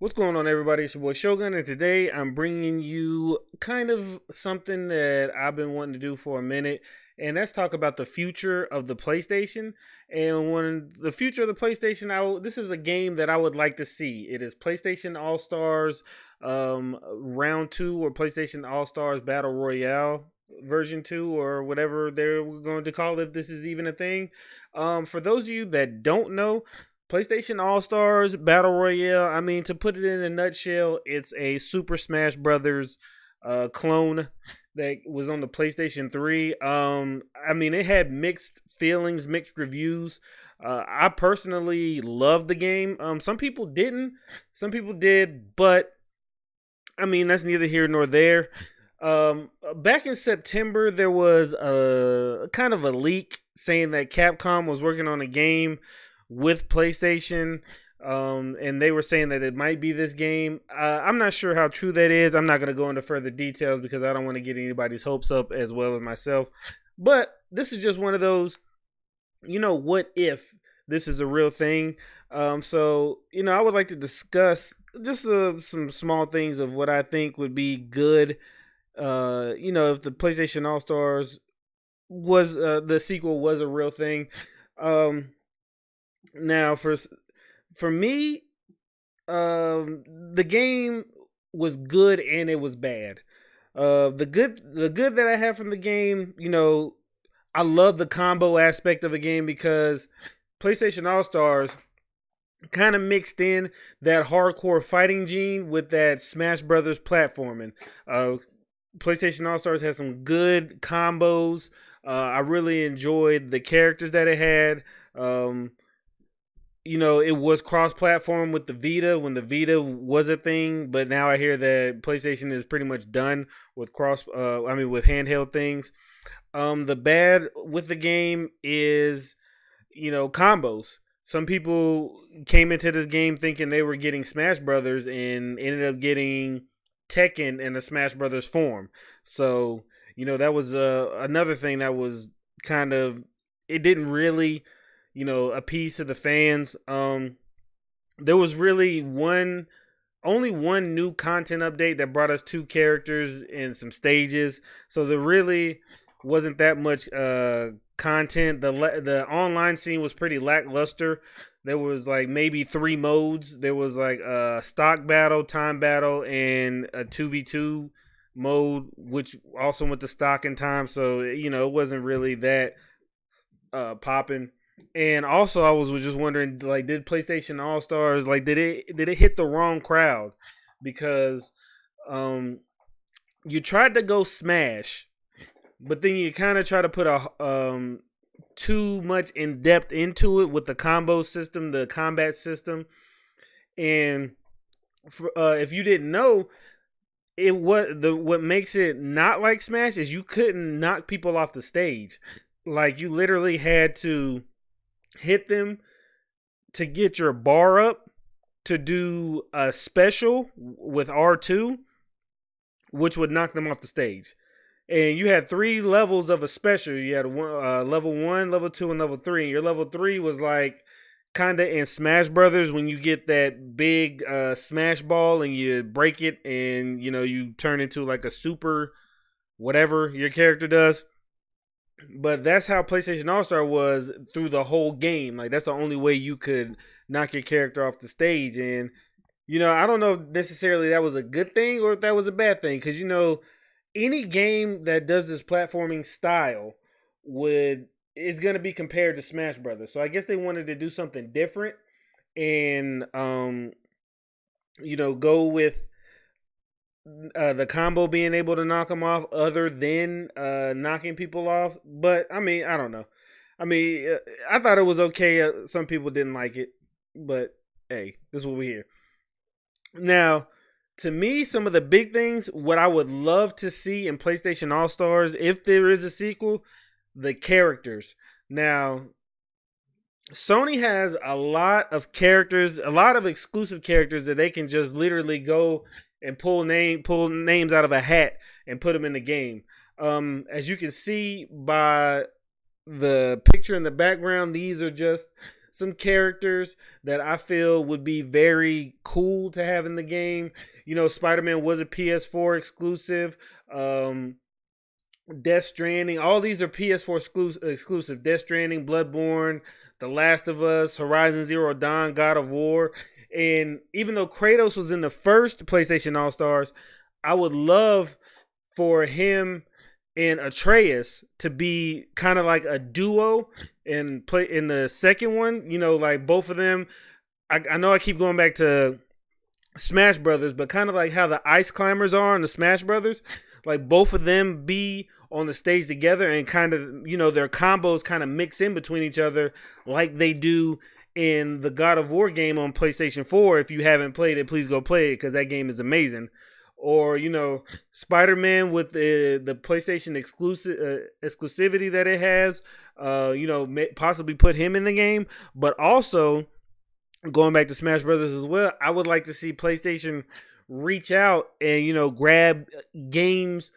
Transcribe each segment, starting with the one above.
What's going on, everybody? It's your boy Shogun, and today I'm bringing you kind of something that I've been wanting to do for a minute, and that's talk about the future of the PlayStation. And when the future of the PlayStation, this is a game that I would like to see. It is PlayStation All Stars Round 2 or PlayStation All Stars Battle Royale version 2 or whatever they're going to call it, if this is even a thing. For those of you that don't know, PlayStation All Stars Battle Royale. I mean, to put it in a nutshell, it's a Super Smash Brothers clone that was on the PlayStation 3. I mean, it had mixed feelings, mixed reviews. I personally loved the game. Some people didn't, some people did, but I mean, that's neither here nor there. Back in September, there was a kind of a leak saying that Capcom was working on a game with PlayStation, and they were saying that it might be this game. I'm not sure how true that is. I'm not going to go into further details because I don't want to get anybody's hopes up as well as myself. But this is just one of those, what if this is a real thing? I would like to discuss just some small things of what I think would be good. If the PlayStation All Stars was the sequel was a real thing. Um, Now, for me, the game was good and it was bad. The good that I have from the game, I love the combo aspect of the game because PlayStation All Stars kind of mixed in that hardcore fighting gene with that Smash Brothers platforming. Uh, PlayStation All Stars has some good combos. I really enjoyed the characters that it had. Um, it was cross-platform with the Vita when the Vita was a thing, but now I hear that PlayStation is pretty much done with with handheld things. The bad with the game is, combos. Some people came into this game thinking they were getting Smash Brothers and ended up getting Tekken in the Smash Brothers form. So, that was another thing that was kind of, it didn't really, appease to the fans. There was really only one new content update that brought us two characters and some stages. So there really wasn't that much content. The online scene was pretty lackluster. There was like maybe three modes. There was like a stock battle, time battle, and a 2v2 mode, which also went to stock in time. So it wasn't really that popping. And also, I was just wondering, like, did PlayStation All Stars, like, did it hit the wrong crowd? Because um, you tried to go Smash, but then you kind of try to put a too much in depth into it with the combo system, the combat system, and if you didn't know, what makes it not like Smash is you couldn't knock people off the stage. Like you literally had to hit them to get your bar up to do a special with R2, which would knock them off the stage. And you had three levels of a special. You had level one, level two, and level three. And your level three was like kind of in Smash Brothers when you get that big Smash ball and you break it, and you turn into like a super whatever your character does. But that's how PlayStation All Star was through the whole game. Like that's the only way you could knock your character off the stage. And I don't know if necessarily that was a good thing or if that was a bad thing, because any game that does this platforming style would is going to be compared to Smash Brothers. So I guess they wanted to do something different and go with the combo being able to knock them off other than knocking people off. But I mean, I don't know. I mean, I thought it was okay. Some people didn't like it, but hey, this is what we hear. Now, to me, some of the big things, what I would love to see in PlayStation All Stars, if there is a sequel, the characters. Now, Sony has a lot of characters, a lot of exclusive characters that they can just literally go and pull names out of a hat and put them in the game. As you can see by the picture in the background, these are just some characters that I feel would be very cool to have in the game. Spider-Man was a PS4 exclusive. Um, Death Stranding, all these are PS4 exclusive. Death Stranding, Bloodborne, The Last of Us, Horizon Zero Dawn, God of War. And even though Kratos was in the first PlayStation All Stars, I would love for him and Atreus to be kind of like a duo and play in the second one. Like both of them. I know I keep going back to Smash Brothers, but kind of like how the Ice Climbers are in the Smash Brothers, like both of them be on the stage together and kind of their combos kind of mix in between each other like they do in the God of War game on PlayStation 4. If you haven't played it, please go play it because that game is amazing. Or Spider-Man with the PlayStation exclusivity that it has, possibly put him in the game, but also going back to Smash Brothers as well, I would like to see PlayStation reach out and grab games,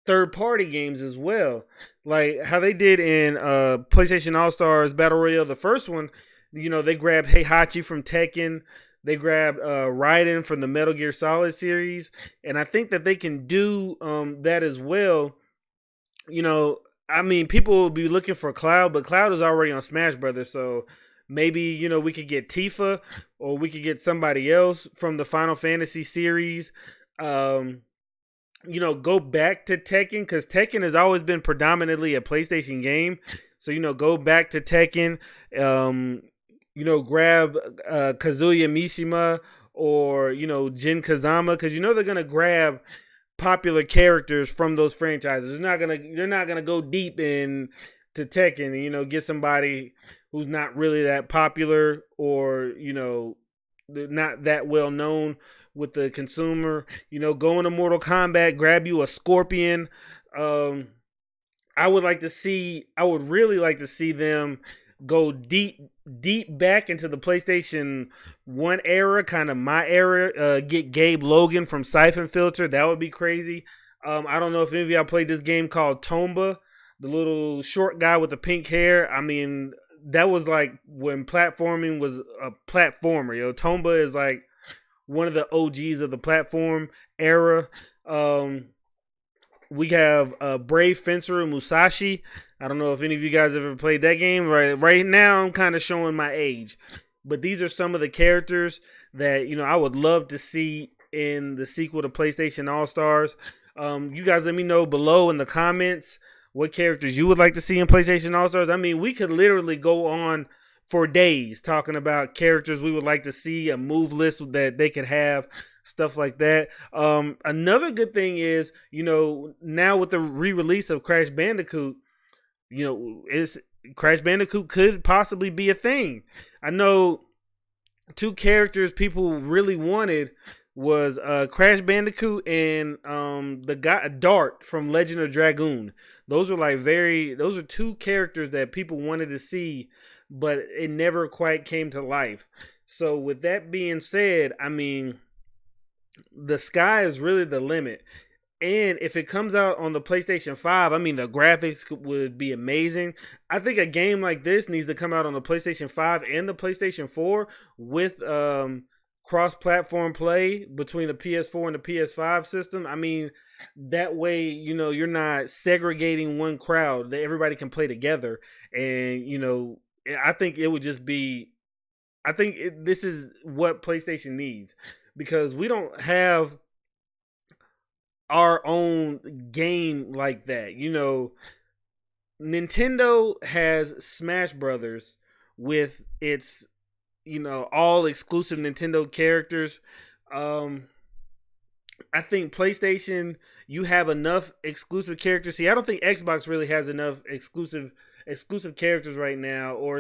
third party games as well, like how they did in PlayStation All Stars Battle Royale, the first one. They grabbed Heihachi from Tekken. They grabbed Raiden from the Metal Gear Solid series, and I think that they can do that as well. I mean, people will be looking for Cloud, but Cloud is already on Smash Brothers, so maybe we could get Tifa, or we could get somebody else from the Final Fantasy series. Um, go back to Tekken because Tekken has always been predominantly a PlayStation game. So go back to Tekken. Grab Kazuya Mishima or Jin Kazama because they're gonna grab popular characters from those franchises. They're not gonna go deep in to Tekken and get somebody who's not really that popular or not that well known with the consumer. Go into Mortal Kombat, grab you a Scorpion. Um, I would really like to see them go deep back into the PlayStation 1 era, kind of my era. Get Gabe Logan from Siphon Filter. That would be crazy. I don't know if any of y'all played this game called Tomba, the little short guy with the pink hair. I mean, that was like when platforming was a platformer. Tomba is like one of the OGs of the platform era. Um, we have Brave Fencer Musashi. I don't know if any of you guys ever played that game. Right now, I'm kind of showing my age, but these are some of the characters that I would love to see in the sequel to PlayStation All Stars. You guys, let me know below in the comments what characters you would like to see in PlayStation All Stars. I mean, we could literally go on for days talking about characters we would like to see, a move list that they could have, stuff like that. Another good thing is, now with the re-release of Crash Bandicoot, is Crash Bandicoot could possibly be a thing. I know two characters people really wanted was Crash Bandicoot and the guy Dart from Legend of Dragoon. Those are two characters that people wanted to see, but it never quite came to life. So with that being said, I mean, the sky is really the limit. And if it comes out on the PlayStation 5, I mean, the graphics would be amazing. I think a game like this needs to come out on the PlayStation 5 and the PlayStation 4 with cross-platform play between the PS4 and the PS5 system. I mean, that way, you're not segregating one crowd, that everybody can play together. And, I think it would just be, this is what PlayStation needs because we don't have our own game like that. Nintendo has Smash Brothers with its, all exclusive Nintendo characters. I think PlayStation, you have enough exclusive characters. See, I don't think Xbox really has enough exclusive characters right now, or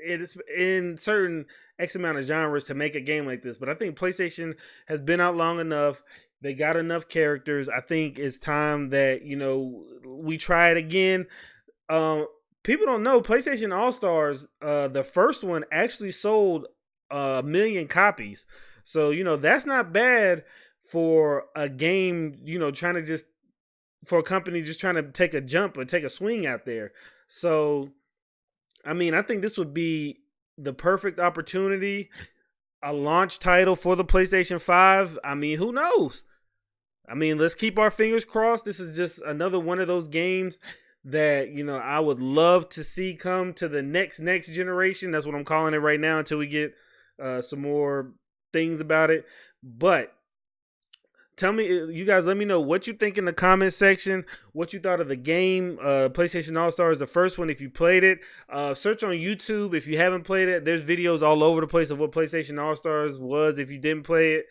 it's in certain X amount of genres to make a game like this. But I think PlayStation has been out long enough. They got enough characters. I think it's time that we try it again. People don't know PlayStation All Stars. The first one actually sold 1 million copies. So that's not bad for a game. Trying to just for a company just trying to take a jump or take a swing out there. So I mean, I think this would be the perfect opportunity, a launch title for the PlayStation 5. I mean, who knows? I mean, let's keep our fingers crossed. This is just another one of those games that, I would love to see come to the next generation. That's what I'm calling it right now until we get some more things about it. But tell me, you guys, let me know what you think in the comment section. What you thought of the game, PlayStation All Stars, the first one. If you played it, search on YouTube. If you haven't played it, there's videos all over the place of what PlayStation All Stars was. If you didn't play it,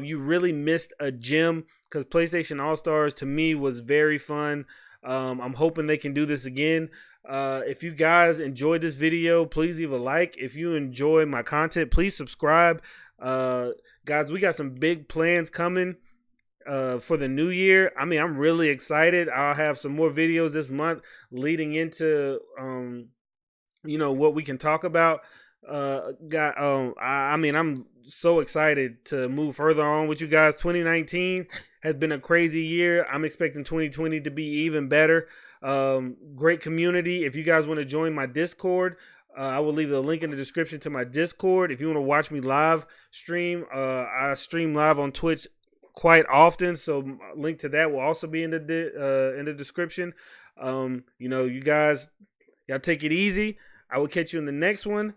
you really missed a gem because PlayStation All Stars to me was very fun. I'm hoping they can do this again. If you guys enjoyed this video, please leave a like. If you enjoy my content, please subscribe. Guys, we got some big plans coming for the new year. I mean, I'm really excited. I'll have some more videos this month leading into what we can talk about. I mean, I'm so excited to move further on with you guys. 2019 has been a crazy year. I'm expecting 2020 to be even better. Great community. If you guys want to join my Discord, I will leave the link in the description to my Discord. If you want to watch me live stream, I stream live on Twitch quite often, so link to that will also be in the description. You guys, y'all take it easy. I will catch you in the next one.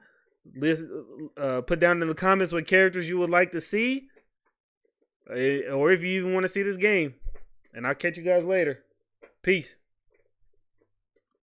Put down in the comments what characters you would like to see, or if you even want to see this game. And I'll catch you guys later. Peace.